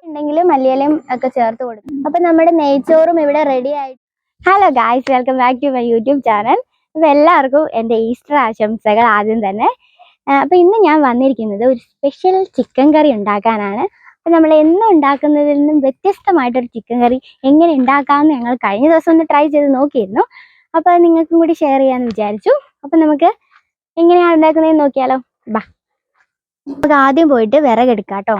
ഉണ്ടെങ്കിൽ മല്ലിയിലയും ഒക്കെ ചേർത്ത് കൊടുക്കും. അപ്പൊ നമ്മുടെ നെയ്ച്ചോറും ഇവിടെ റെഡി ആയി. Hello guys, welcome back to my YouTube channel. അപ്പൊ എല്ലാവർക്കും എൻ്റെ ഈസ്റ്റർ ആശംസകൾ ആദ്യം തന്നെ. അപ്പൊ ഇന്ന് ഞാൻ വന്നിരിക്കുന്നത് ഒരു സ്പെഷ്യൽ ചിക്കൻ കറി ഉണ്ടാക്കാനാണ്. അപ്പൊ നമ്മൾ എന്നും ഉണ്ടാക്കുന്നതിൽ നിന്നും വ്യത്യസ്തമായിട്ടൊരു ചിക്കൻ കറി എങ്ങനെ ഉണ്ടാക്കാമെന്ന് ഞങ്ങൾ കഴിഞ്ഞ ദിവസം ഒന്ന് ട്രൈ ചെയ്ത് നോക്കിയിരുന്നു. അപ്പൊ നിങ്ങൾക്കും കൂടി ഷെയർ ചെയ്യാമെന്ന് വിചാരിച്ചു. അപ്പൊ നമുക്ക് എങ്ങനെയാണ് ഉണ്ടാക്കുന്നതെന്ന് നോക്കിയാലോ. ബാ, നമുക്ക് ആദ്യം പോയിട്ട് വിറകെടുക്കാം കേട്ടോ.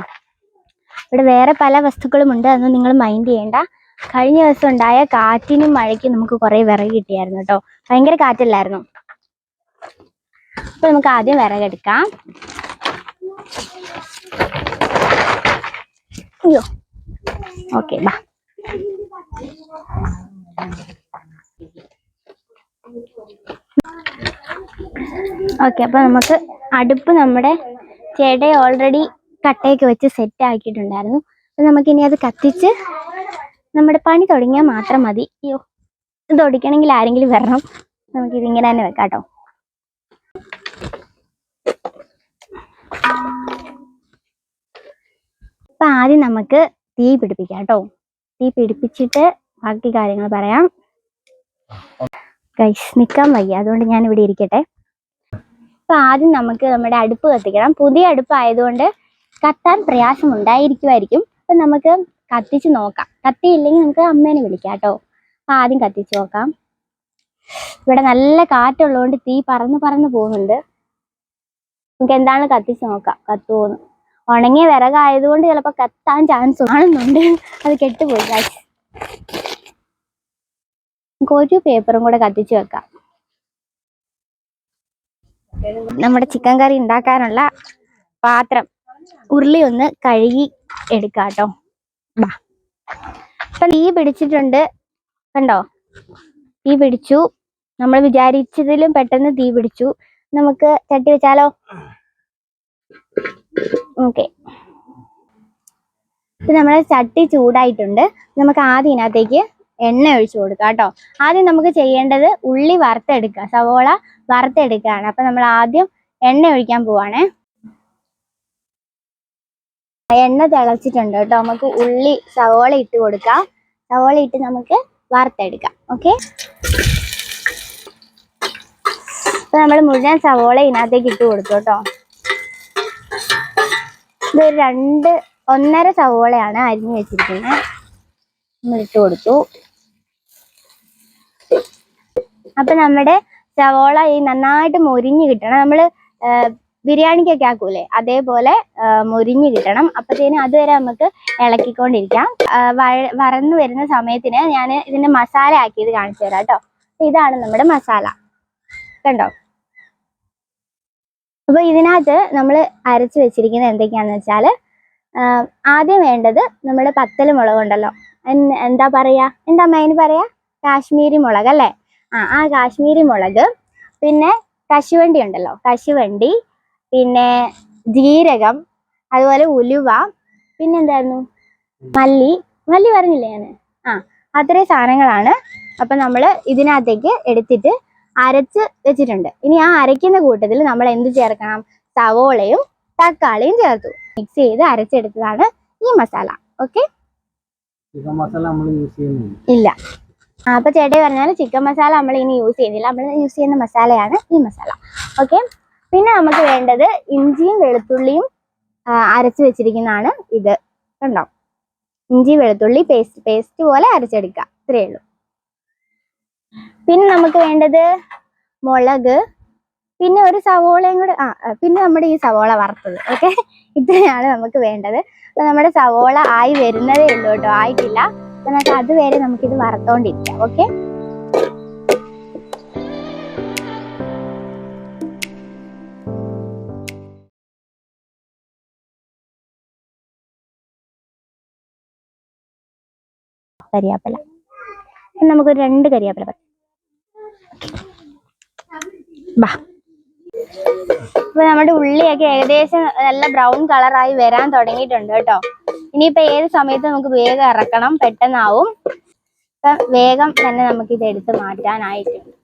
ഇവിടെ വേറെ പല വസ്തുക്കളും ഉണ്ട്, അതൊന്നും നിങ്ങൾ മൈൻഡ് ചെയ്യേണ്ട. കഴിഞ്ഞ ദിവസം ഉണ്ടായ കാറ്റിനും മഴയ്ക്കും നമുക്ക് കുറെ വിറക് കിട്ടിയായിരുന്നു കേട്ടോ. ഭയങ്കര കാറ്റല്ലായിരുന്നു. അപ്പൊ നമുക്ക് ആദ്യം വിറകെടുക്കാം. അയ്യോ, ഓക്കെ, ബാ. ഓക്കെ, അപ്പൊ നമുക്ക് അടുപ്പ് നമ്മുടെ ചേട്ടയെ ഓൾറെഡി കട്ടയൊക്കെ വെച്ച് സെറ്റ് ആക്കിയിട്ടുണ്ടായിരുന്നു. അപ്പൊ നമുക്കിനി അത് കത്തിച്ച് നമ്മുടെ പണി തുടങ്ങിയാൽ മാത്രം മതി. അയ്യോ, ഇത് ഒടിക്കണമെങ്കിൽ ആരെങ്കിലും വരണം. നമുക്കിതിങ്ങനെ തന്നെ വെക്കാം കേട്ടോ. അപ്പൊ ആദ്യം നമുക്ക് തീ പിടിപ്പിക്കാം കേട്ടോ. തീ പിടിപ്പിച്ചിട്ട് ബാക്കി കാര്യങ്ങൾ പറയാം. ഗൈസ്, നിൽക്കാൻ വയ്യ, അതുകൊണ്ട് ഞാൻ ഇവിടെ ഇരിക്കട്ടെ. അപ്പൊ ആദ്യം നമുക്ക് നമ്മുടെ അടുപ്പ് കത്തിക്കണം. പുതിയ അടുപ്പ് ആയതുകൊണ്ട് കത്താൻ പ്രയാസം ഉണ്ടായിരിക്കുമായിരിക്കും. അപ്പൊ നമുക്ക് കത്തിച്ച് നോക്കാം. കത്തിയില്ലെങ്കിൽ നമുക്ക് അമ്മേനെ വിളിക്കാം കേട്ടോ. അപ്പൊ ആദ്യം കത്തിച്ച് നോക്കാം. ഇവിടെ നല്ല കാറ്റുള്ളതുകൊണ്ട് തീ പറന്ന് പറന്ന് പോകുന്നുണ്ട്. നമുക്ക് എന്താണ് കത്തിച്ച് നോക്കാം, കത്തുവോന്ന്. ഉണങ്ങിയ വിറകായതുകൊണ്ട് ചിലപ്പോൾ കത്താൻ ചാൻസ് കാണുന്നുണ്ട്. അത് കെട്ടുപോയി. നമുക്ക് ഒരു പേപ്പറും കൂടെ കത്തിച്ച് വെക്കാം. നമ്മുടെ ചിക്കൻ കറി ഉണ്ടാക്കാനുള്ള പാത്രം ഉരുളി ഒന്ന് കഴുകി എടുക്കാം കേട്ടോ. ബാ, അപ്പൊ തീ പിടിച്ചിട്ടുണ്ട്, കണ്ടോ? തീ പിടിച്ചു. നമ്മൾ വിചാരിച്ചതിലും പെട്ടെന്ന് തീ പിടിച്ചു. നമുക്ക് ചട്ടി വെച്ചാലോ? ഓക്കെ, ഇപ്പൊ നമ്മളെ ചട്ടി ചൂടായിട്ടുണ്ട്. നമുക്ക് ആദ്യം ഇതിനകത്തേക്ക് എണ്ണ ഒഴിച്ചു കൊടുക്കാം കേട്ടോ. ആദ്യം നമുക്ക് ചെയ്യേണ്ടത് ഉള്ളി വറുത്തെടുക്കുക, സവോള വറുത്തെടുക്കുകയാണ്. അപ്പൊ നമ്മൾ ആദ്യം എണ്ണ ഒഴിക്കാൻ പോവാണേ. എണ്ണ തിളച്ചിട്ടുണ്ട് കേട്ടോ. നമുക്ക് ഉള്ളി സവോള ഇട്ട് കൊടുക്കാം. സവോള ഇട്ട് നമുക്ക് വറുത്തെടുക്കാം. ഓക്കെ, അപ്പൊ നമ്മൾ മുഴുവൻ സവോള ഇതിനകത്തേക്ക് ഇട്ട് കൊടുത്തു കേട്ടോ. ഇതൊരു 1.5 സവോളയാണ് അരിഞ്ഞു വെച്ചിരിക്കുന്നത്. നമ്മൾ ഇട്ട് കൊടുത്തു. അപ്പൊ നമ്മുടെ സവോള ഈ നന്നായിട്ട് മൊരിഞ്ഞ് കിട്ടണം. നമ്മള് ബിരിയാണിക്കൊക്കെ ആക്കൂലേ, അതേപോലെ മൊരിഞ്ഞ് കിട്ടണം. അപ്പത്തേനും അതുവരെ നമുക്ക് ഇളക്കിക്കൊണ്ടിരിക്കാം. വറന്ന് വരുന്ന സമയത്തിന് ഞാൻ ഇതിന്റെ മസാല ആക്കിയത് കാണിച്ചു തരാം കേട്ടോ. ഇതാണ് നമ്മുടെ മസാല, കണ്ടോ? അപ്പൊ ഇതിനകത്ത് നമ്മൾ അരച്ച് വെച്ചിരിക്കുന്നത് എന്തൊക്കെയാന്ന് വെച്ചാല്, ആദ്യം വേണ്ടത് നമ്മുടെ പത്തൽ മുളക് ഉണ്ടല്ലോ, എന്താ പറയാ, എന്താ അമ്മേന് പറയാ, കാശ്മീരി മുളക് അല്ലേ? ആ കാശ്മീരി മുളക്. പിന്നെ കശുവണ്ടി ഉണ്ടല്ലോ, കശുവണ്ടി. പിന്നെ ജീരകം, അതുപോലെ ഉലുവ. പിന്നെന്തായിരുന്നു, മല്ലി പറഞ്ഞില്ലേ ഞാൻ? അത്രയും സാധനങ്ങളാണ്. അപ്പൊ നമ്മൾ ഇതിനകത്തേക്ക് എടുത്തിട്ട് അരച്ച് വെച്ചിട്ടുണ്ട്. ഇനി ആ അരയ്ക്കുന്ന കൂട്ടത്തിൽ നമ്മൾ എന്ത് ചേർക്കണം? സവോളയും തക്കാളിയും ചേർത്തു മിക്സ് ചെയ്ത് അരച്ചെടുത്തതാണ് ഈ മസാല. ഓക്കെ, ഇല്ല. അപ്പൊ ചേട്ടൻ പറഞ്ഞാൽ ചിക്കൻ മസാല നമ്മൾ ഇനി യൂസ് ചെയ്യുന്നില്ല, നമ്മൾ യൂസ് ചെയ്യുന്ന മസാലയാണ് ഈ മസാല. ഓക്കെ, പിന്നെ നമുക്ക് വേണ്ടത് ഇഞ്ചിയും വെളുത്തുള്ളിയും അരച്ച് വെച്ചിരിക്കുന്നതാണ് ഇത്, കണ്ടോ? ഇഞ്ചി വെളുത്തുള്ളി പേസ്റ്റ് പോലെ അരച്ചെടുക്കുക, ഇത്രയേ ഉള്ളൂ. പിന്നെ നമുക്ക് വേണ്ടത് മുളക്, പിന്നെ ഒരു സവോളയും കൂടെ, പിന്നെ നമ്മുടെ ഈ സവോള വറുത്തത്. ഓക്കെ, ഇത്രയാണ് നമുക്ക് വേണ്ടത്. അപ്പൊ നമ്മുടെ സവോള ആയി വരുന്നതേ ഉള്ളൂ കേട്ടോ, ആയിട്ടില്ല. അപ്പൊ നമുക്ക് അതുവരെ നമുക്കിത് വറുത്തോണ്ടിരിക്കാം. ഓക്കെ, കരിയാപ്പില നമുക്കൊരു 2 കരിയാപ്പില. ബാ, ഇപ്പൊ നമ്മുടെ ഉള്ളിയൊക്കെ ഏകദേശം നല്ല ബ്രൗൺ കളറായി വരാൻ തുടങ്ങിയിട്ടുണ്ട് കേട്ടോ. ഇനിയിപ്പോ ഏത് സമയത്ത് നമുക്ക് വേഗം ഇറക്കണം, പെട്ടെന്നാവും. ഇപ്പൊ വേഗം തന്നെ നമുക്ക് ഇത് എടുത്ത് മാറ്റാനായിട്ടുണ്ട്.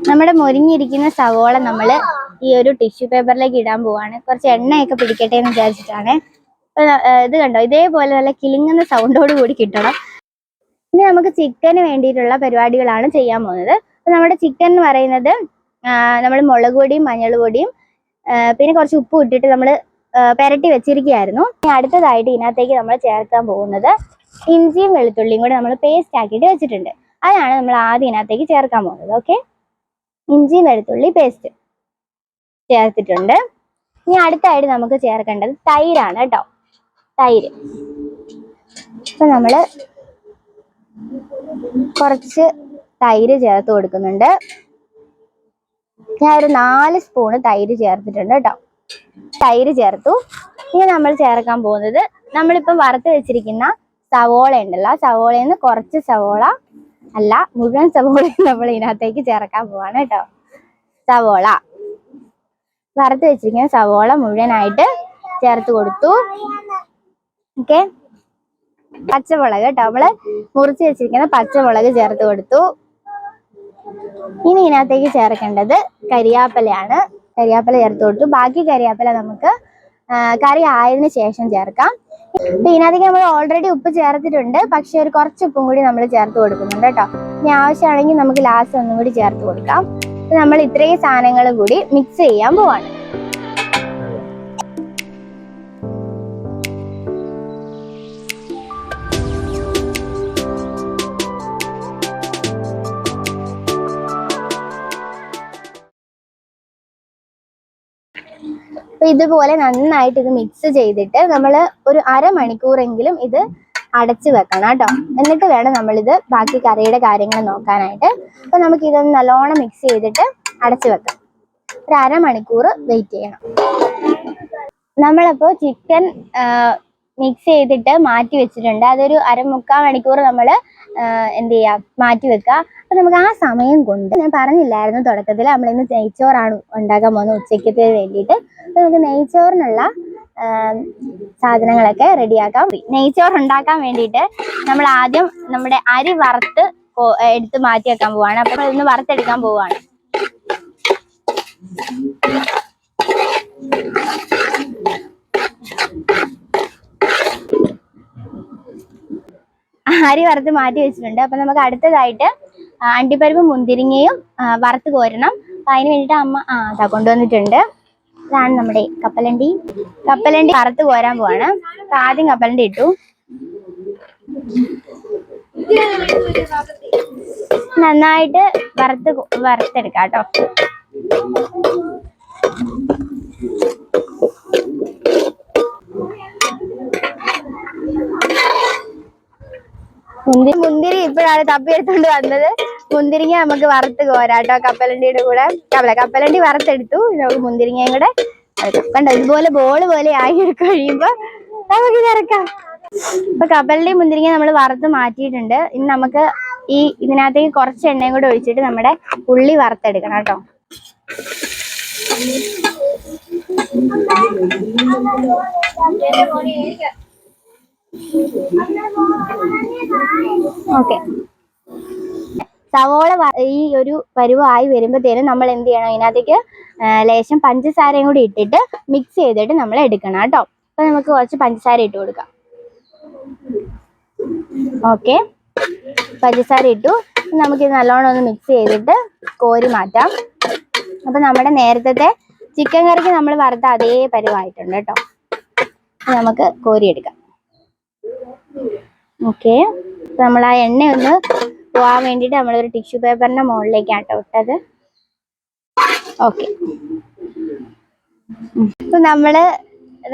നമ്മുടെ മൊരിഞ്ഞിരിക്കുന്ന സവോള നമ്മൾ ഈ ഒരു ടിഷ്യൂ പേപ്പറിലേക്ക് ഇടാൻ പോവാണ്. കുറച്ച് എണ്ണയൊക്കെ പിടിക്കട്ടെ എന്ന് വിചാരിച്ചിട്ടാണ്. ഇത് കണ്ടോ, ഇതേപോലെ നല്ല കിലുങ്ങുന്ന സൗണ്ടോട് കൂടി കിട്ടണം. ഇനി നമുക്ക് ചിക്കന് വേണ്ടിയിട്ടുള്ള പരിപാടികളാണ് ചെയ്യാൻ പോകുന്നത്. അപ്പൊ നമ്മുടെ ചിക്കൻ എന്ന് പറയുന്നത് നമ്മൾ മുളക് പൊടിയും മഞ്ഞൾ പൊടിയും പിന്നെ കുറച്ച് ഉപ്പും ഇട്ടിട്ട് നമ്മൾ പെരട്ടി വെച്ചിരിക്കുകയായിരുന്നു. ഇനി അടുത്തതായിട്ട് ഇതിനകത്തേക്ക് നമ്മൾ ചേർക്കാൻ പോകുന്നത് ഇഞ്ചിയും വെളുത്തുള്ളിയും കൂടെ നമ്മൾ പേസ്റ്റ് ആക്കിയിട്ട് വെച്ചിട്ടുണ്ട്. അതാണ് നമ്മൾ ആദ്യം ഇതിനകത്തേക്ക് ചേർക്കാൻ പോകുന്നത്. ഓക്കെ, ഇഞ്ചിയും വെളുത്തുള്ളി പേസ്റ്റ് ചേർത്തിട്ടുണ്ട്. ഇനി അടുത്തായിട്ട് നമുക്ക് ചേർക്കേണ്ടത് തൈരാണ് കേട്ടോ, തൈര്. അപ്പൊ നമ്മള് കുറച്ച് തൈര് ചേർത്ത് കൊടുക്കുന്നുണ്ട്. ഞാൻ ഒരു 4 സ്പൂണ് തൈര് ചേർത്തിട്ടുണ്ട് കേട്ടോ. തൈര് ചേർത്തു. ഇനി നമ്മൾ ചേർക്കാൻ പോകുന്നത് നമ്മളിപ്പം വറുത്ത് വെച്ചിരിക്കുന്ന സവോള ഉണ്ടല്ലോ, ആ സവോളയിൽ നിന്ന് കുറച്ച് സവോള അല്ല, മുഴുവൻ സവോള നമ്മൾ ഇതിനകത്തേക്ക് ചേർക്കാൻ പോവാണ് കേട്ടോ. സവോള വറുത്ത് വെച്ചിരിക്കുന്ന സവോള മുഴുവനായിട്ട് ചേർത്ത് കൊടുത്തു. ഓക്കെ, പച്ചമുളക് കേട്ടോ, നമ്മള് മുറിച്ച് വെച്ചിരിക്കുന്ന പച്ചമുളക് ചേർത്ത് കൊടുത്തു. ഇനി ഇതിനകത്തേക്ക് ചേർക്കേണ്ടത് കരിയാപ്പലയാണ്. കരിയാപ്പല ചേർത്ത് കൊടുത്തു. ബാക്കി കരിയാപ്പല നമുക്ക് കറി ആയതിനു ശേഷം ചേർക്കാം. അപ്പൊ ഇതിനകത്തേക്ക് നമ്മൾ ഓൾറെഡി ഉപ്പ് ചേർത്തിട്ടുണ്ട്, പക്ഷെ ഒരു കുറച്ച് ഉപ്പും കൂടി നമ്മൾ ചേർത്ത് കൊടുക്കുന്നുണ്ട് കേട്ടോ. ഇനി ആവശ്യമാണെങ്കിൽ നമുക്ക് ലാസ്റ്റ് ഒന്നും കൂടി ചേർത്ത് കൊടുക്കാം. നമ്മൾ ഇത്രയും സാധനങ്ങളും കൂടി മിക്സ് ചെയ്യാൻ പോവാണ്. അപ്പൊ ഇതുപോലെ നന്നായിട്ട് ഇത് മിക്സ് ചെയ്തിട്ട് നമ്മൾ ഒരു അരമണിക്കൂറെങ്കിലും ഇത് അടച്ചു വെക്കണം കേട്ടോ. എന്നിട്ട് വേണം നമ്മളിത് ബാക്കി കറിയുടെ കാര്യങ്ങൾ നോക്കാനായിട്ട്. അപ്പൊ നമുക്ക് ഇതൊന്ന് നല്ലോണം മിക്സ് ചെയ്തിട്ട് അടച്ചു വെക്കാം. ഒരു അരമണിക്കൂർ വെയിറ്റ് ചെയ്യണം. നമ്മളപ്പോ ചിക്കൻ മിക്സ് ചെയ്തിട്ട് മാറ്റി വെച്ചിട്ടുണ്ട്. അതൊരു 1/4 മണിക്കൂർ നമ്മൾ എന്ത് ചെയ്യാം, മാറ്റി വെക്കുക. അപ്പൊ നമുക്ക് ആ സമയം കൊണ്ട്, ഞാൻ പറഞ്ഞില്ലായിരുന്നു തുടക്കത്തിൽ നമ്മളിന്ന് നെയ്ച്ചോറാണ് ഉണ്ടാക്കാൻ പോകുന്നത് ഉച്ചയ്ക്കത്തിന് വേണ്ടിയിട്ട്. അപ്പൊ നമുക്ക് നെയ്ച്ചോറിനുള്ള സാധനങ്ങളൊക്കെ റെഡിയാക്കാം. നെയ്ച്ചോറ് ഉണ്ടാക്കാൻ വേണ്ടിയിട്ട് നമ്മൾ ആദ്യം നമ്മുടെ അരി വറുത്ത് എടുത്ത് മാറ്റി വെക്കാൻ പോവാണ്. അപ്പൊ ഇതൊന്ന് വറുത്തെടുക്കാൻ പോവാണ്. അരി വറുത്ത് മാറ്റി വെച്ചിട്ടുണ്ട്. അപ്പൊ നമുക്ക് അടുത്തതായിട്ട് അണ്ടിപ്പരിപ്പ് മുന്തിരിങ്ങയും വറുത്ത് കോരണം. അപ്പൊ അതിന് വേണ്ടിയിട്ട് അമ്മ അതാ കൊണ്ടുവന്നിട്ടുണ്ട്. ഇതാണ് നമ്മുടെ കപ്പലണ്ടി. കപ്പലണ്ടി വറുത്ത് കോരാൻ പോവാണ്. അപ്പൊ ആദ്യം കപ്പലണ്ടി ഇട്ടു. നന്നായിട്ട് വറുത്തെടുക്കാം കേട്ടോ. മുന്തിരി ഇപ്പോഴാണ് തപ്പിയെടുത്തോണ്ട് വന്നത്. മുന്തിരിങ്ങ നമുക്ക് വറുത്ത് കോരാട്ടോ കപ്പലണ്ടിയുടെ കൂടെ. കപ്പലണ്ടി വറുത്തെടുത്തു. നമുക്ക് മുന്തിരിങ്ങയും കൂടെ കണ്ടോ, ഇതുപോലെ ബോള് പോലെ ആയി കഴിയുമ്പോ നമുക്ക് ചേർക്കാം. ഇപ്പൊ കപ്പലണ്ടി മുന്തിരിങ്ങ നമ്മൾ വറുത്ത് മാറ്റിയിട്ടുണ്ട്. ഇനി നമുക്ക് ഇതിനകത്തേക്ക് കുറച്ച് എണ്ണയും കൂടെ ഒഴിച്ചിട്ട് നമ്മുടെ ഉള്ളി വറുത്തെടുക്കണം കേട്ടോ. ഓക്കെ, സവോള ഈ ഒരു പരുവായി വരുമ്പോഴത്തേനും നമ്മൾ എന്ത് ചെയ്യണം, ഇതിനകത്തേക്ക് ലേശം പഞ്ചസാരയും കൂടി ഇട്ടിട്ട് മിക്സ് ചെയ്തിട്ട് നമ്മൾ എടുക്കണം കേട്ടോ. അപ്പൊ നമുക്ക് കുറച്ച് പഞ്ചസാര ഇട്ട് കൊടുക്കാം. ഓക്കെ, പഞ്ചസാര ഇട്ടു. നമുക്കിത് നല്ലോണം ഒന്ന് മിക്സ് ചെയ്തിട്ട് കോരി മാറ്റാം. അപ്പൊ നമ്മുടെ നേരത്തെ ചിക്കൻ കറിക്ക് നമ്മൾ വറുത്ത അതേ പരുവായിട്ടുണ്ട് കേട്ടോ. നമുക്ക് കോരിയെടുക്കാം. ഓക്കെ, നമ്മൾ ആ എണ്ണ ഒന്ന് പോവാൻ വേണ്ടിയിട്ട് നമ്മളൊരു ടിഷ്യൂ പേപ്പറിന്റെ മുകളിലേക്കാണ് കേട്ടോ ഇട്ടത്. ഓക്കെ, ഇപ്പൊ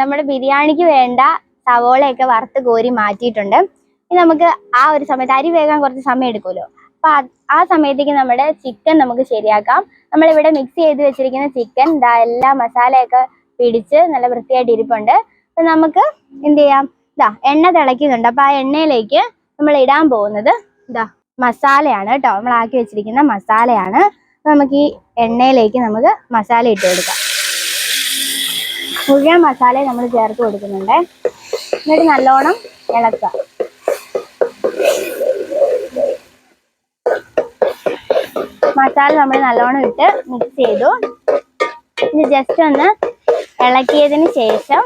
നമ്മുടെ ബിരിയാണിക്ക് വേണ്ട സവോളയൊക്കെ വറുത്ത് കോരി മാറ്റിയിട്ടുണ്ട്. ഇനി നമുക്ക് ആ ഒരു സമയത്ത് അരി വേകാൻ കുറച്ച് സമയം എടുക്കുമല്ലോ. അപ്പൊ ആ സമയത്തേക്ക് നമ്മുടെ ചിക്കൻ നമുക്ക് ശരിയാക്കാം. നമ്മളിവിടെ മിക്സ് ചെയ്ത് വെച്ചിരിക്കുന്ന ചിക്കൻ എല്ലാ മസാലയൊക്കെ പിടിച്ച് നല്ല വൃത്തിയായിട്ട് ഇരിപ്പുണ്ട്. അപ്പൊ നമുക്ക് എന്ത് ചെയ്യാം, എണ്ണ തിളയ്ക്കുന്നുണ്ട്. അപ്പൊ ആ എണ്ണയിലേക്ക് നമ്മൾ ഇടാൻ പോകുന്നത് മസാലയാണ് കേട്ടോ. നമ്മൾ ആക്കി വെച്ചിരിക്കുന്ന മസാലയാണ്. അപ്പൊ നമുക്ക് ഈ എണ്ണയിലേക്ക് നമുക്ക് മസാല ഇട്ട് കൊടുക്കാം. മുഴുവൻ മസാല നമ്മൾ ചേർത്ത് കൊടുക്കുന്നുണ്ട്. എന്നിട്ട് നല്ലോണം ഇളക്കുക. മസാല നമ്മൾ നല്ലോണം ഇട്ട് മിക്സ് ചെയ്തു. ഇത് ജസ്റ്റ് ഒന്ന് ഇളക്കിയതിന് ശേഷം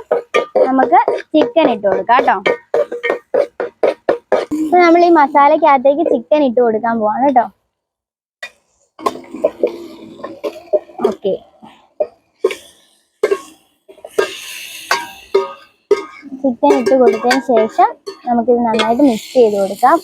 നമുക്ക് ചിക്കൻ ഇട്ട് കൊടുക്കാം കേട്ടോ. അപ്പൊ നമ്മൾ ഈ മസാലക്കകത്തേക്ക് ചിക്കൻ ഇട്ട് കൊടുക്കാൻ പോവാണ് കേട്ടോ. ഓക്കെ, ചിക്കൻ ഇട്ട് കൊടുത്തതിന് ശേഷം നമുക്കിത് നന്നായിട്ട് മിക്സ് ചെയ്ത് കൊടുക്കാം.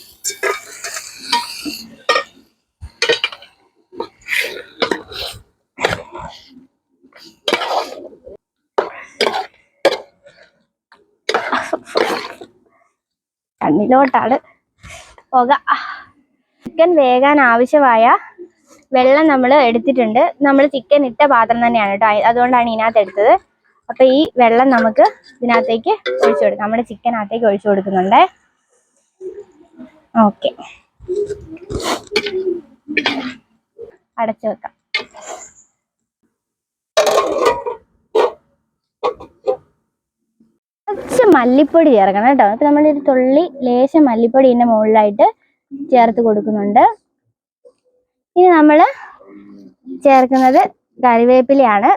കണ്ണിലോട്ടാണ് പുക. ചിക്കൻ വേകാൻ ആവശ്യമായ വെള്ളം നമ്മൾ എടുത്തിട്ടുണ്ട്. നമ്മൾ ചിക്കൻ ഇട്ട പാത്രം തന്നെയാണ് കേട്ടോ, അതുകൊണ്ടാണ് ഇതിനകത്ത് എടുത്തത്. അപ്പൊ ഈ വെള്ളം നമുക്ക് ഇതിനകത്തേക്ക് ഒഴിച്ചു കൊടുക്കാം. നമ്മുടെ ചിക്കനകത്തേക്ക് ഒഴിച്ചു കൊടുക്കുന്നുണ്ട്. ഓക്കെ, അടച്ചു വെക്കാം. കുറച്ച് മല്ലിപ്പൊടി ചേർക്കണം കേട്ടോ. അപ്പൊ നമ്മളൊരു തുള്ളി ലേശം മല്ലിപ്പൊടി ഇതിന്റെ മുകളിലായിട്ട് ചേർത്ത് കൊടുക്കുന്നുണ്ട്. ഇനി നമ്മൾ ചേർക്കുന്നത് കറിവേപ്പിലയാണ്.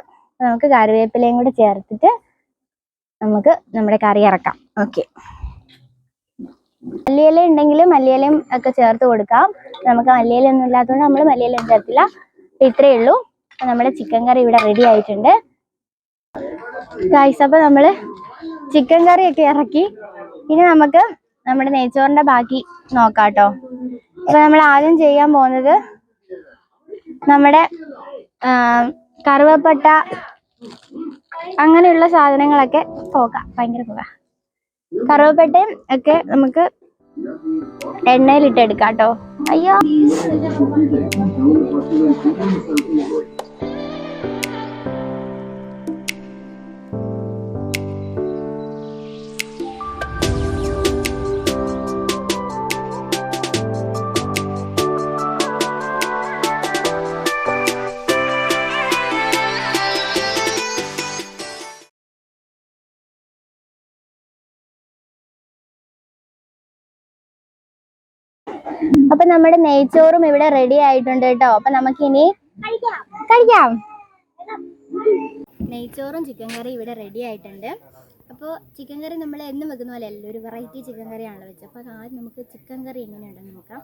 നമുക്ക് കറിവേപ്പിലയും കൂടെ ചേർത്തിട്ട് നമുക്ക് നമ്മുടെ കറി ഇറക്കാം. ഓക്കെ, മല്ലിയില ഉണ്ടെങ്കിൽ മല്ലിയിലയും ഒക്കെ ചേർത്ത് കൊടുക്കാം. നമുക്ക് മല്ലിയില ഒന്നും ഇല്ലാത്തതുകൊണ്ട് നമ്മൾ മല്ലിയിലയും ചേർത്തില്ല. ഇത്രയേ ഉള്ളൂ. നമ്മുടെ ചിക്കൻ കറി ഇവിടെ റെഡി ആയിട്ടുണ്ട് ഗൈസ്. അപ്പൊ നമ്മള് ചിക്കൻ കറിയൊക്കെ ഇറക്കി. ഇനി നമുക്ക് നമ്മുടെ നെയ്ച്ചോറിന്റെ ബാക്കി നോക്കാം കേട്ടോ. അപ്പൊ നമ്മൾ ആദ്യം ചെയ്യാൻ പോകുന്നത് നമ്മുടെ കറുവപ്പട്ട അങ്ങനെയുള്ള സാധനങ്ങളൊക്കെ പോകാം. ഭയങ്കര പോകാം. കറുവപ്പട്ടയും ഒക്കെ നമുക്ക് എണ്ണയിലിട്ടെടുക്കാം കേട്ടോ. അയ്യോ, അപ്പൊ നമ്മുടെ നെയ്ച്ചോറും ഇവിടെ റെഡി ആയിട്ടുണ്ട് കേട്ടോ. അപ്പൊ നമുക്കിനി കഴിക്കാം. നെയ്ച്ചോറും ചിക്കൻ കറി ഇവിടെ റെഡി ആയിട്ടുണ്ട്. അപ്പോൾ ചിക്കൻ കറി നമ്മൾ എന്നും വെക്കുന്ന പോലെ അല്ല, ഒരു വെറൈറ്റി ചിക്കൻ കറിയാണല്ലോ വെച്ചത്. അപ്പോൾ ആദ്യം നമുക്ക് ചിക്കൻ കറി എങ്ങനെയുണ്ടെന്ന് നോക്കാം.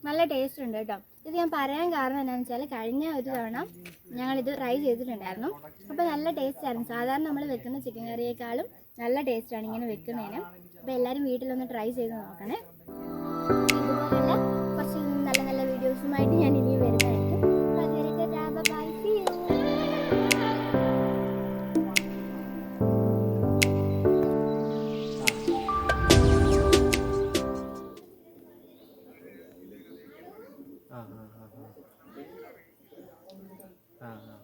നല്ല ടേസ്റ്റ് ഉണ്ട് കേട്ടോ. ഇത് ഞാൻ പറയാൻ കാരണം എന്താണെന്ന് വെച്ചാൽ കഴിഞ്ഞ ഒരു തവണ ഞങ്ങളിത് ട്രൈ ചെയ്തിട്ടുണ്ടായിരുന്നു. അപ്പോൾ നല്ല ടേസ്റ്റ് ആയിരുന്നു. സാധാരണ നമ്മൾ വെക്കുന്ന ചിക്കൻ കറിയേക്കാളും നല്ല ടേസ്റ്റാണ് ഇങ്ങനെ വെക്കുന്നതിന്. അപ്പോൾ എല്ലാവരും വീട്ടിലൊന്ന് ട്രൈ ചെയ്ത് നോക്കണേ. ഇതുപോലുള്ള കുറച്ച് നല്ല നല്ല വീഡിയോസുമായിട്ട് ഞാൻ ഇനിയും വരുന്നതായിരിക്കും. हाँ हाँ हाँ हाँ हाँ हाँ